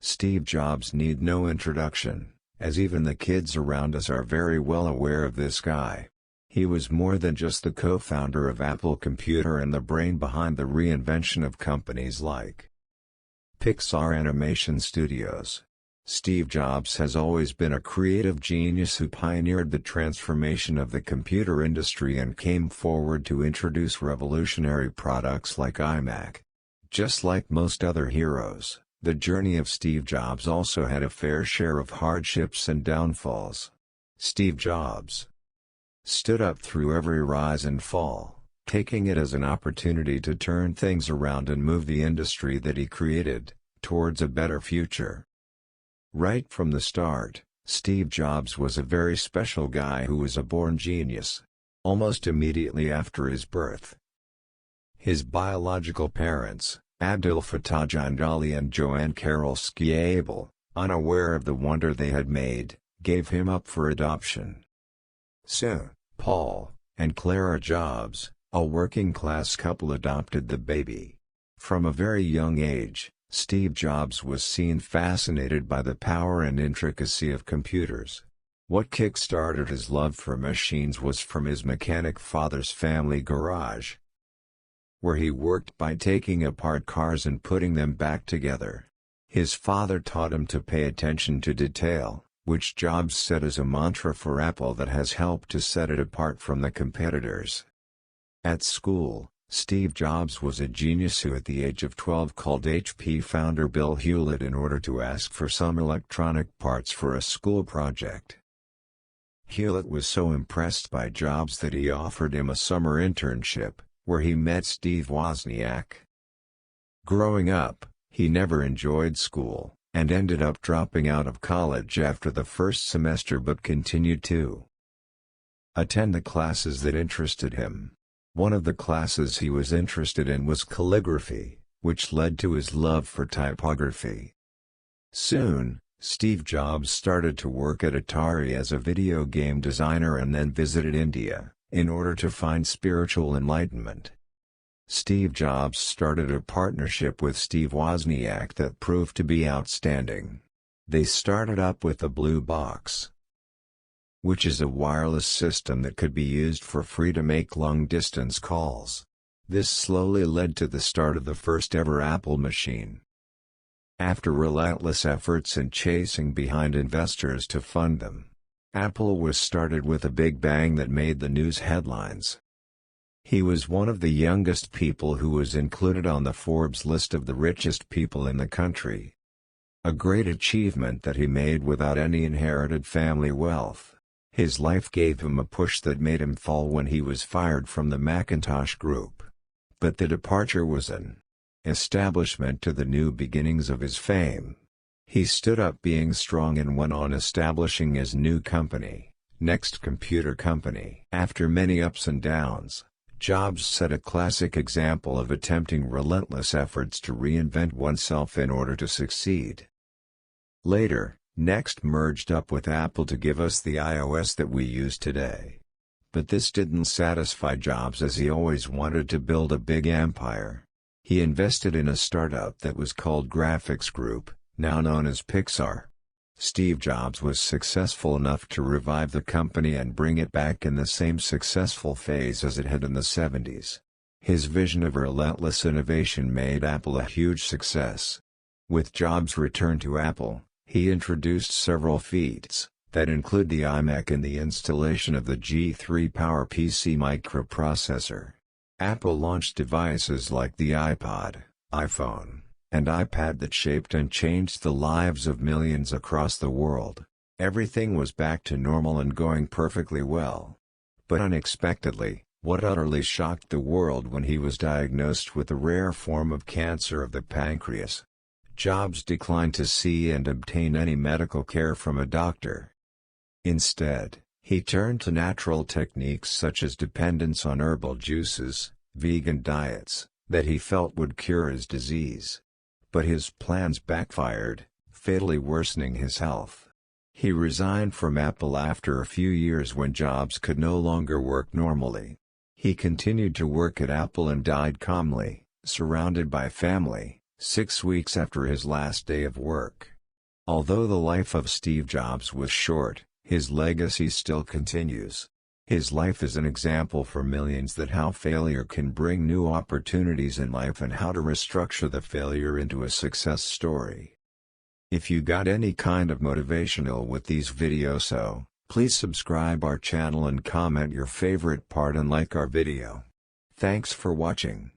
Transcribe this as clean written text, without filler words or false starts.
Steve Jobs need no introduction, as even the kids around us are very well aware of this guy. He was more than just the co-founder of Apple Computer and the brain behind the reinvention of companies like Pixar Animation Studios. Steve Jobs has always been a creative genius who pioneered the transformation of the computer industry and came forward to introduce revolutionary products like iMac. Just like most other heroes, the journey of Steve Jobs also had a fair share of hardships and downfalls. Steve Jobs stood up through every rise and fall, taking it as an opportunity to turn things around and move the industry that he created towards a better future. Right from the start, Steve Jobs was a very special guy who was a born genius. Almost immediately after his birth, his biological parents, Abdul Fattah Jindali and Joanne Carol Schiable, unaware of the wonder they had made, gave him up for adoption. Soon, Paul and Clara Jobs, a working-class couple, adopted the baby. From a very young age, Steve Jobs was seen fascinated by the power and intricacy of computers. What kick-started his love for machines was from his mechanic father's family garage, where he worked by taking apart cars and putting them back together. His father taught him to pay attention to detail, which Jobs said is a mantra for Apple that has helped to set it apart from the competitors. At school, Steve Jobs was a genius who at the age of 12 called HP founder Bill Hewlett in order to ask for some electronic parts for a school project. Hewlett was so impressed by Jobs that he offered him a summer internship, where he met Steve Wozniak. Growing up, he never enjoyed school, and ended up dropping out of college after the first semester but continued to attend the classes that interested him. One of the classes he was interested in was calligraphy, which led to his love for typography. Soon, Steve Jobs started to work at Atari as a video game designer and then visited India, in order to find spiritual enlightenment. Steve Jobs started a partnership with Steve Wozniak that proved to be outstanding. They started up with the Blue Box, which is a wireless system that could be used for free to make long-distance calls. This slowly led to the start of the first ever Apple machine. After relentless efforts and chasing behind investors to fund them, Apple was started with a big bang that made the news headlines. He was one of the youngest people who was included on the Forbes list of the richest people in the country. A great achievement that he made without any inherited family wealth. His life gave him a push that made him fall when he was fired from the Macintosh Group. But the departure was an establishment to the new beginnings of his fame. He stood up being strong and went on establishing his new company, Next Computer Company. After many ups and downs, Jobs set a classic example of attempting relentless efforts to reinvent oneself in order to succeed. Later, Next merged up with Apple to give us the iOS that we use today. But this didn't satisfy Jobs, as he always wanted to build a big empire. He invested in a startup that was called Graphics Group, now known as Pixar. Steve Jobs was successful enough to revive the company and bring it back in the same successful phase as it had in the 70s. His vision of relentless innovation made Apple a huge success. With Jobs' return to Apple, he introduced several feats, that include the iMac and the installation of the G3 PowerPC microprocessor. Apple launched devices like the iPod, iPhone, and iPad that shaped and changed the lives of millions across the world. Everything was back to normal and going perfectly well. But unexpectedly, what utterly shocked the world when he was diagnosed with a rare form of cancer of the pancreas. Jobs declined to see and obtain any medical care from a doctor. Instead, he turned to natural techniques such as dependence on herbal juices, vegan diets, that he felt would cure his disease. But his plans backfired, fatally worsening his health. He resigned from Apple after a few years when Jobs could no longer work normally. He continued to work at Apple and died calmly, surrounded by family, 6 weeks after his last day of work. Although the life of Steve Jobs was short, his legacy still continues. His life is an example for millions that how failure can bring new opportunities in life and how to restructure the failure into a success story. If you got any kind of motivational with these videos, so please subscribe our channel and comment your favorite part and like our video. Thanks for watching.